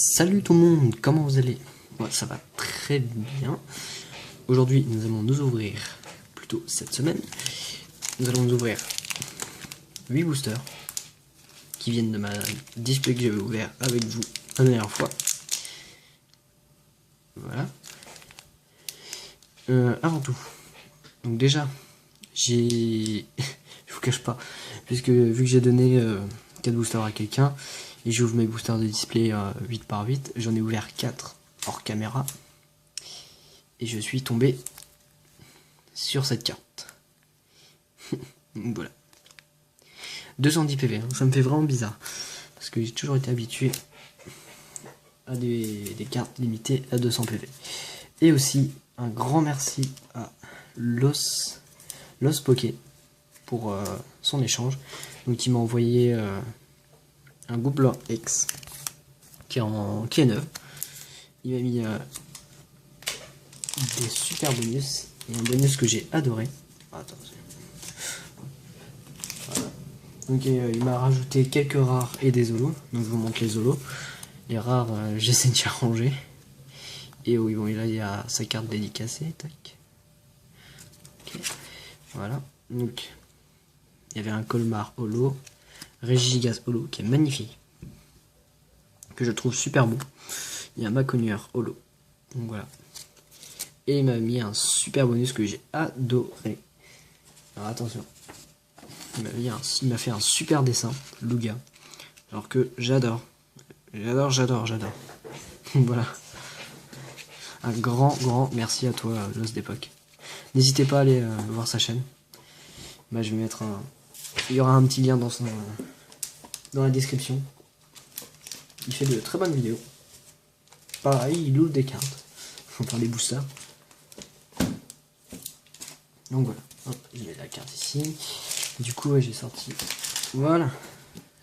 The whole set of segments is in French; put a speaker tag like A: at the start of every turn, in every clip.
A: Salut tout le monde, comment vous allez? Moi ça va très bien. Aujourd'hui nous allons nous ouvrir, plutôt cette semaine, nous allons nous ouvrir 8 boosters qui viennent de ma display que j'avais ouvert avec vous la dernière fois. Voilà. Avant tout, donc déjà, je vous cache pas, puisque vu que j'ai donné 4 boosters à quelqu'un, et j'ouvre mes boosters de display 8 par 8, j'en ai ouvert 4 hors caméra, et je suis tombé sur cette carte. Donc voilà. 210 PV, hein, ça me fait vraiment bizarre, parce que j'ai toujours été habitué à des cartes limitées à 200 PV. Et aussi, un grand merci à Los Poké pour son échange. Donc il m'a envoyé un Goubler X qui est neuf. Il m'a mis des super bonus et un bonus que j'ai adoré. Attends. Voilà. Donc il m'a rajouté quelques rares et des holos. Donc je vous montre les holos. Les rares, j'essaie de les ranger. Et oui, bon, et là il y a sa carte dédicacée. Tac. Okay. Voilà. Donc il y avait un Colmar holo, Regigas holo qui est magnifique, que je trouve super beau. Il y a un Maconieur holo. Donc voilà. Et il m'a mis un super bonus que j'ai adoré. Alors attention. Il m'a fait un super dessin, Lugia. Alors que j'adore. J'adore. Voilà. Un grand merci à toi, Los d'époque. N'hésitez pas à aller voir sa chaîne. Bah, je vais mettre un... Il y aura un petit lien dans la description. Il fait de très bonnes vidéos. Pareil, il ouvre des cartes. Enfin, des boosters. Donc voilà. Hop, je mets la carte ici. Du coup, ouais, j'ai sorti... Voilà.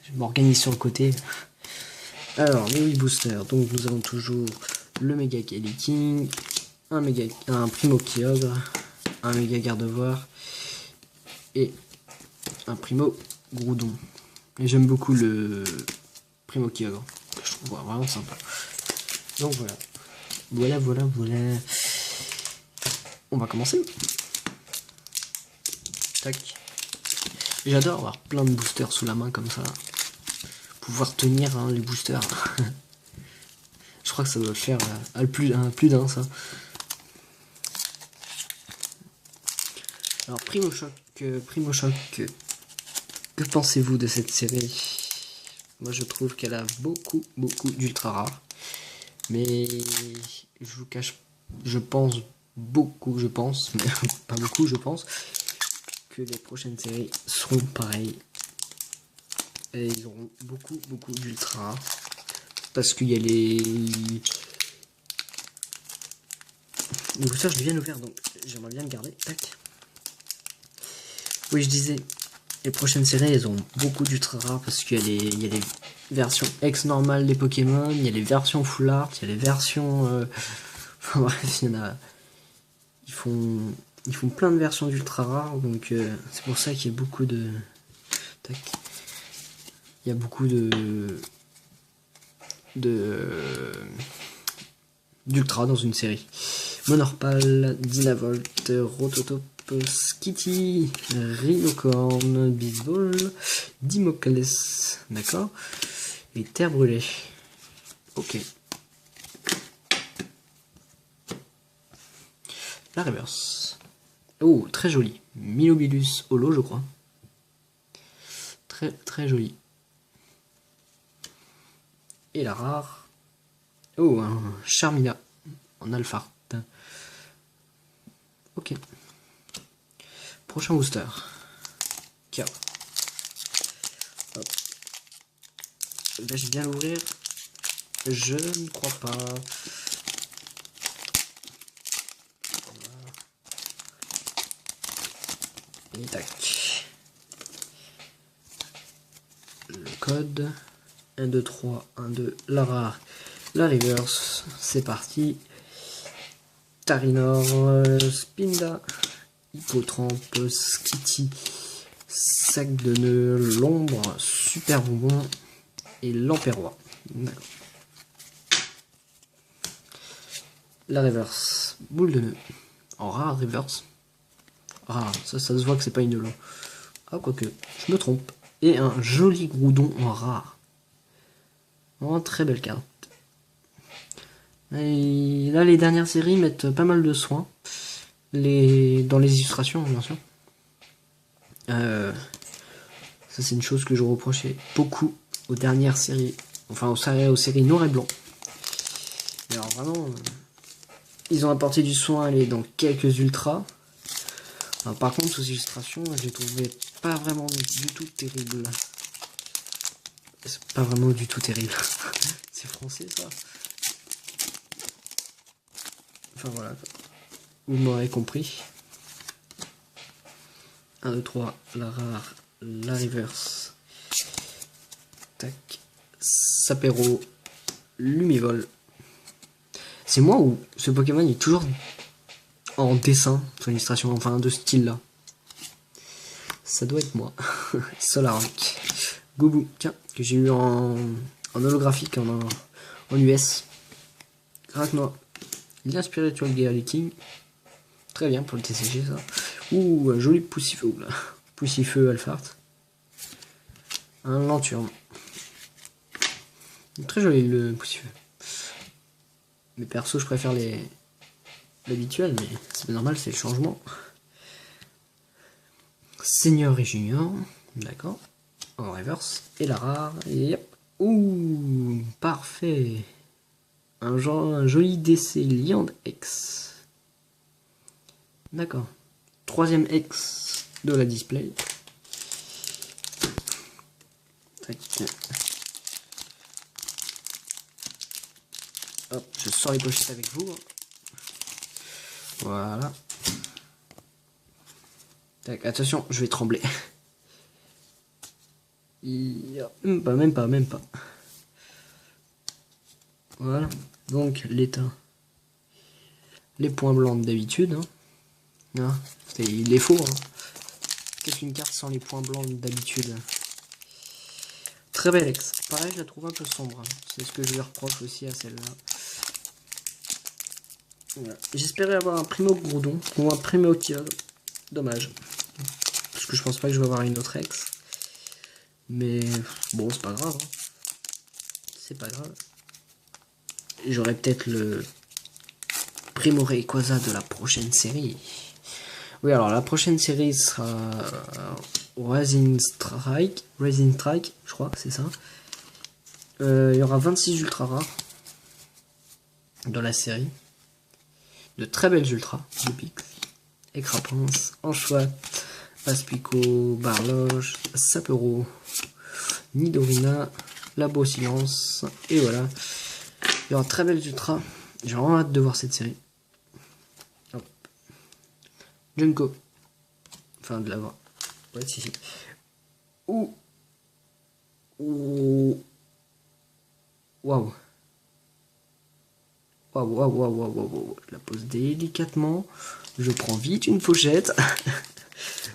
A: Je m'organise sur le côté. Alors, les 8 boosters. Donc, nous avons toujours le Mega Kelly King, un Primo Kyogre, un Mega Gardevoir et un Primo Groudon. Et j'aime beaucoup le Primo Kyogre. Je trouve vraiment sympa. Donc voilà. Voilà. On va commencer. Tac. J'adore avoir plein de boosters sous la main comme ça. Pouvoir tenir les boosters. Je crois que ça doit faire plus d'un ça. Alors Primo Choc, que pensez-vous de cette série? Moi je trouve qu'elle a beaucoup d'ultra rares. Mais je vous cache, je pense, mais pas beaucoup, je pense, que les prochaines séries seront pareilles. Et ils auront beaucoup d'ultra rares. Parce qu'il y a les boosters, je les viens d'ouvrir, donc j'aimerais bien le garder. Tac. Oui, je disais, les prochaines séries, elles ont beaucoup d'ultra rares parce qu'il y a les versions ex-normales des Pokémon, il y a les versions full art, il y a les versions... Enfin bref, il y en a... Ils font plein de versions d'ultra rares, donc c'est pour ça qu'il y a beaucoup de... Tac. Il y a beaucoup d'ultra dans une série. Monorpal, Dynavolt, Rototop, Skitty, Rhinocorn, Bisball, Dimocles, d'accord, et Terre Brûlée. Ok. La reverse. Oh, très joli. Milobilus holo, je crois. Très joli. Et la rare. Oh, un Charmina en alpha. Ok. Prochain booster. Là, je viens l'ouvrir. Je ne crois pas. Et tac. Le code. 1, 2, 3, 1, 2. La rare. La reverse. C'est parti. Tarinor, Spinda, Hippotrampe, Skitty, Sac de nœuds, l'ombre, Super Bonbon et l'Empérois. La reverse. Boule de nœud. En rare reverse. Ah, ça se voit que c'est pas une holo. Ah, quoique, je me trompe. Et un joli Groudon en rare. Vraiment très belle carte. Et là, les dernières séries mettent pas mal de soin. Dans les illustrations, bien sûr. Ça, c'est une chose que je reprochais beaucoup aux dernières séries. Enfin, aux séries noir et blanc. Et alors, vraiment, ils ont apporté du soin dans quelques ultras. Alors, par contre, ces illustrations, je les trouvais pas vraiment du tout terribles. C'est pas vraiment du tout terrible. C'est français, ça. Enfin, voilà. Vous m'aurez compris. 1, 2, 3, la rare, la reverse. Tac. Sapero, Lumivol. C'est moi ou ce Pokémon est toujours en dessin, son illustration, enfin de style là. Ça doit être moi. Solaric. Goubou, tiens, que j'ai eu en holographique en US. Gratte-noix. Lien spirituel King. Très bien pour le TCG ça. Ouh, un joli Poussifeu là. Poussifeu Alphard. Un Lanturne. Très joli le Poussifeu. Mais perso, je préfère l'habituel, mais c'est normal, c'est le changement. Senior et Junior, d'accord. En reverse. Et la rare. Et yep. Ouh, parfait. Un joli DC Liand X. D'accord. 3ème X de la display. Tac. Hop, je sors les pochettes avec vous. Voilà. Tac, attention, je vais trembler. Même pas. Voilà. Donc, l'état. Les points blancs d'habitude. Hein. Ah, il est faux. Hein. Qu'est-ce qu'une carte sans les points blancs d'habitude? Très belle ex. Pareil, je la trouve un peu sombre. Hein. C'est ce que je lui reproche aussi à celle-là. Voilà. J'espérais avoir un Primo Groudon ou un Primo Kyogre. Dommage. Parce que je pense pas que je vais avoir une autre ex. Mais bon, c'est pas grave. Hein. C'est pas grave. J'aurai peut-être le Primo Rayquaza de la prochaine série. Oui, alors la prochaine série sera Rising Strike, je crois, c'est ça. Il y aura 26 ultra rares dans la série. De très belles ultras, Lupix, Écraprince, Anchois, Aspico, Barloge, Sapero, Nidorina, Labo Silence, et voilà. Il y aura très belles ultras. J'ai vraiment hâte de voir cette série. Hop. Junko. Enfin, de la voir. Ouais, si. Ouh. Ouh. Waouh. Waouh. Je la pose délicatement. Je prends vite une pochette.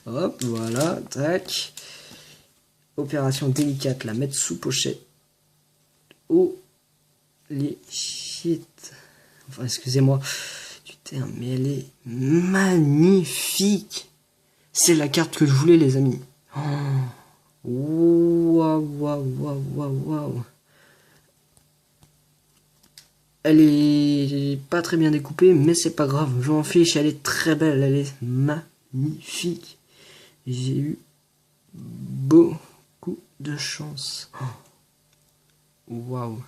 A: Hop, voilà. Tac. Opération délicate. La mettre sous pochette. Oh. Les shit. Enfin, excusez-moi. Putain, mais elle est magnifique. C'est la carte que je voulais, les amis. Waouh. Elle est pas très bien découpée, mais c'est pas grave. Je m'en fiche, elle est très belle. Elle est magnifique. J'ai eu beaucoup de chance. Waouh.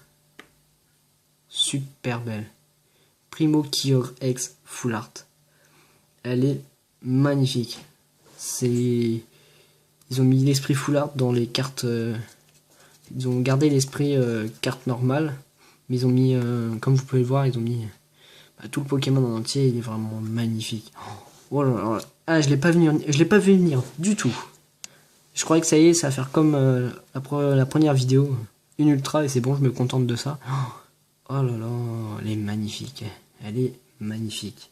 A: Super belle. Primo Kyogre X Full Art. Elle est magnifique. Ils ont mis l'esprit Full Art dans les cartes. Ils ont gardé l'esprit carte normale. Mais ils ont mis, comme vous pouvez le voir, ils ont mis tout le Pokémon en entier. Il est vraiment magnifique. Oh là là. Ah, je l'ai pas vu venir du tout. Je croyais que ça y est, ça va faire comme la première vidéo. Une ultra et c'est bon, je me contente de ça. Oh là là, elle est magnifique. Elle est magnifique.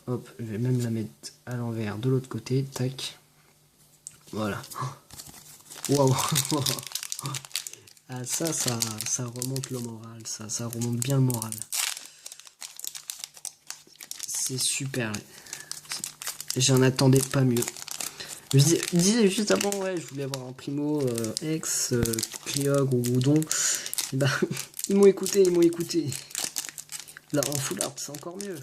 A: Hop, je vais même la mettre à l'envers de l'autre côté. Tac. Voilà. Waouh. Ah, ça remonte le moral. Ça remonte bien le moral. C'est super. J'en attendais pas mieux. Je disais juste avant, ouais, je voulais avoir un primo ex, Cliog ou Goudon. Et bah, ils m'ont écouté. Là, en full art, c'est encore mieux.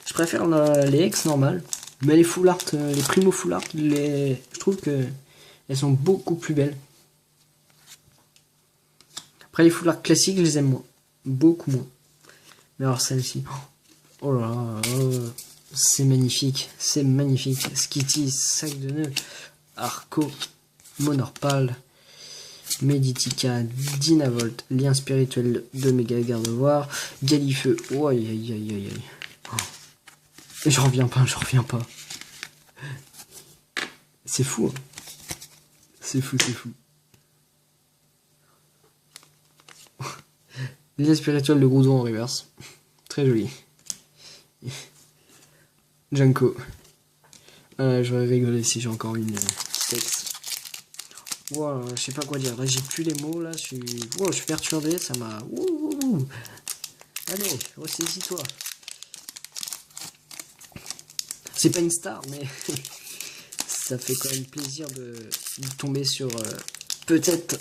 A: Je préfère les ex normales, mais les full art, les primo full art, je trouve que elles sont beaucoup plus belles. Après, les full art classiques, je les aime moins. Beaucoup moins. Mais alors, celle-ci, oh là là, c'est magnifique. Skitty, sac de nœud, Arco, Monorpal, Meditica, Dynavolt, lien spirituel de Méga Gardevoir, Galifeu, oh aïe aïe aïe aïe aïe. Oh. Je reviens pas. C'est fou, hein. C'est fou. Lien spirituel de Groudon en reverse. Très joli. Junko. J'aurais rigolé si j'ai encore une sexe. Wow, je sais pas quoi dire. Là, j'ai plus les mots. Là, je suis perturbé. Ça m'a. Allez, ressaisis-toi. C'est pas une star, mais ça fait quand même plaisir de tomber sur peut-être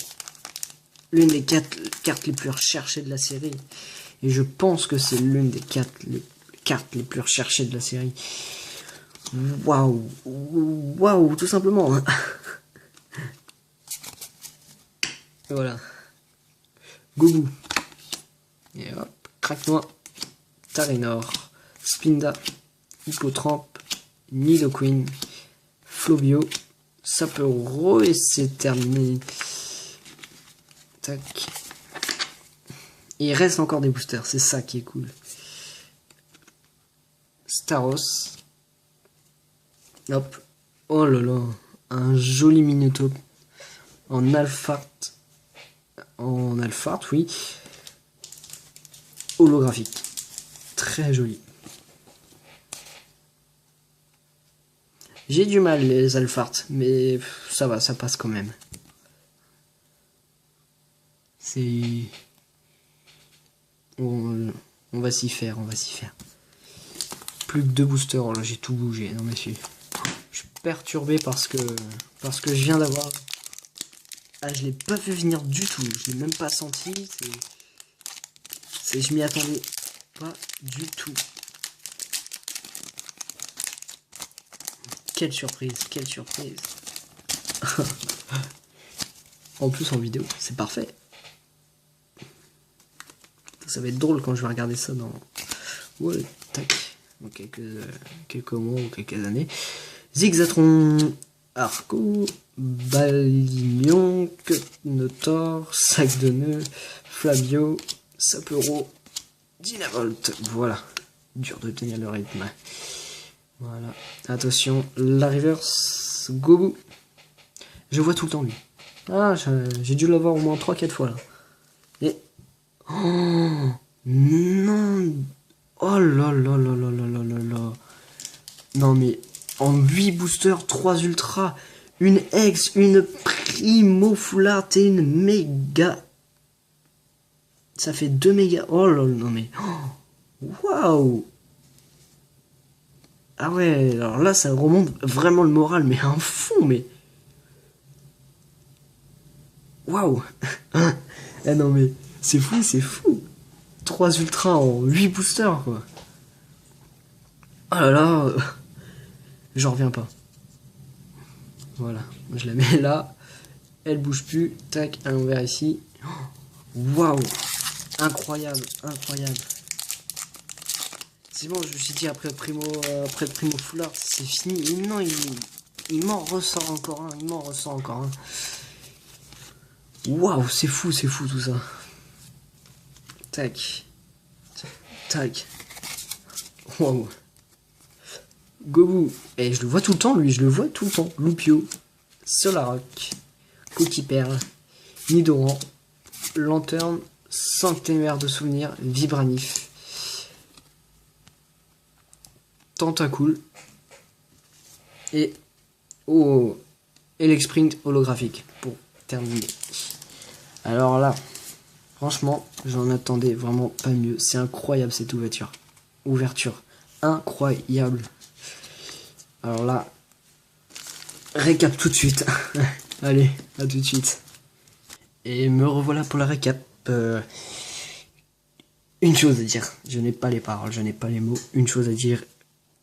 A: l'une des cartes les plus recherchées de la série. Et je pense que c'est l'une des cartes les plus recherchées de la série. Waouh, tout simplement. Et voilà. Goubou. Et hop, Craque-Noix, Tarinor, Spinda, Hippotrampe, Nidoqueen, Flobio, Sapero, et c'est terminé. Tac. Et il reste encore des boosters, c'est ça qui est cool. Staros. Hop. Oh là là. Un joli Minotaur. En alphart. Oui. Holographique. Très joli. J'ai du mal les alpharts, mais ça va, ça passe quand même. C'est... On va s'y faire, Plus que 2 boosters, oh là j'ai tout bougé. Non mais je suis perturbé parce que je viens d'avoir... Ah, je l'ai pas vu venir du tout, je l'ai même pas senti. Je m'y attendais pas du tout. Quelle surprise. En plus en vidéo, c'est parfait. Ça va être drôle quand je vais regarder ça dans... Ouais, tac. Dans quelques mois ou quelques années. Zigzatron, Arco, Balignon, Quenotor, Sac de Nœud, Flavio, Sapero, Dynavolt. Voilà. Dur de tenir le rythme. Voilà. Attention, la reverse, Gobu. Je vois tout le temps lui. Ah, j'ai dû l'avoir au moins 3-4 fois là. Et... Oh non. Oh là là là là là là là là. Non mais en 8 boosters, 3 ultras, une ex, une primo full art et une méga. Ça fait 2 méga. Oh là là, non mais. Waouh. Ah ouais, alors là ça remonte vraiment le moral, mais un fond, mais. Waouh. Ah non mais c'est fou. 3 ultras en 8 boosters quoi. Oh là là. J'en reviens pas. Voilà, je la mets là. Elle bouge plus. Tac, à l'envers ici. Waouh. Incroyable. C'est bon, je me suis dit après le primo full art, c'est fini. Et non, il m'en ressort encore un. Waouh, c'est fou tout ça. Tac. Waouh. Gobu. Et je le vois tout le temps, lui, Lupio, Solaroc, Cookie Perle, Nidoran, Lanterne, Centenaire de souvenirs, Vibranif, Tentacool et l'Exprint holographique pour terminer. Alors là, franchement, j'en attendais vraiment pas mieux. C'est incroyable cette ouverture. ouverture incroyable. Alors là, récap tout de suite. Allez, à tout de suite. Et me revoilà pour la récap. Une chose à dire, je n'ai pas les paroles, je n'ai pas les mots. Une chose à dire,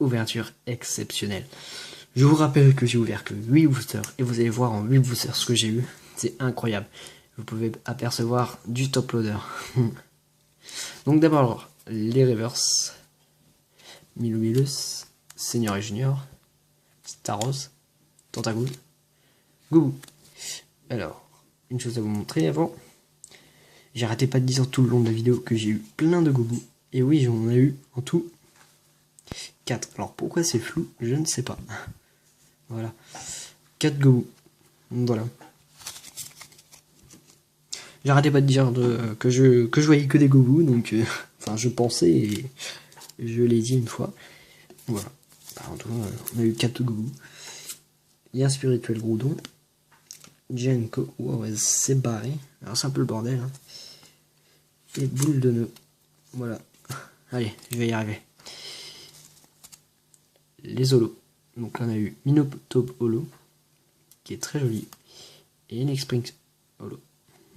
A: ouverture exceptionnelle. Je vous rappelle que j'ai ouvert que 8 boosters et vous allez voir en 8 boosters ce que j'ai eu. C'est incroyable. Vous pouvez apercevoir du top loader. Donc d'abord, les reverse. Milus, Senior et Junior, Staros, Tentagoul, Goubou. Alors, une chose à vous montrer avant. J'arrêtais pas de dire tout le long de la vidéo que j'ai eu plein de Goubou. Et oui, j'en ai eu en tout 4. Alors pourquoi c'est flou, je ne sais pas. Voilà. 4 Goubou. Voilà. J'arrêtais pas de dire que je voyais que des Goubou, donc enfin je pensais et je l'ai dit une fois. Voilà. Par contre, on a eu 4 Goubou. Il y a un spirituel Groudon. Jenko, ouais, c'est barré. Alors c'est un peu le bordel. Hein. Et boule de nœud. Voilà. Allez, je vais y arriver. Les holos. Donc là on a eu Minotop Holo, qui est très joli. Et Nexprinx Holo.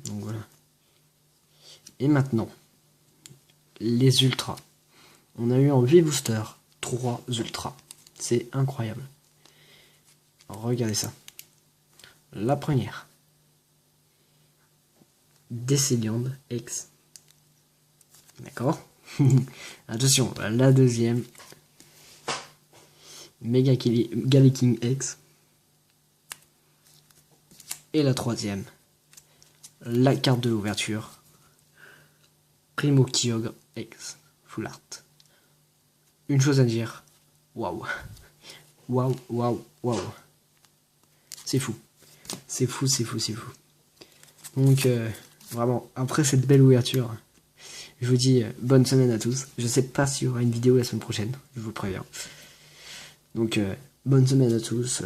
A: Donc voilà. Et maintenant, les ultras. On a eu en 8 boosters 3 ultras. C'est incroyable. Alors, regardez ça. La première. Deceliand X. D'accord. Attention, la deuxième. Mega Galaking X. Et la troisième. La carte de l'ouverture. Primo Kyogre X. Full Art. Une chose à dire. Waouh. Waouh, waouh, waouh. C'est fou. C'est fou, c'est fou, c'est fou. Donc, vraiment, après cette belle ouverture, je vous dis bonne semaine à tous. Je sais pas s'il y aura une vidéo la semaine prochaine, je vous préviens. Donc, bonne semaine à tous.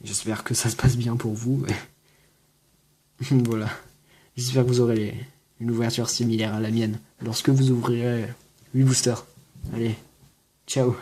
A: J'espère que ça se passe bien pour vous. Voilà. J'espère que vous aurez une ouverture similaire à la mienne lorsque vous ouvrirez 8 boosters. Allez, ciao.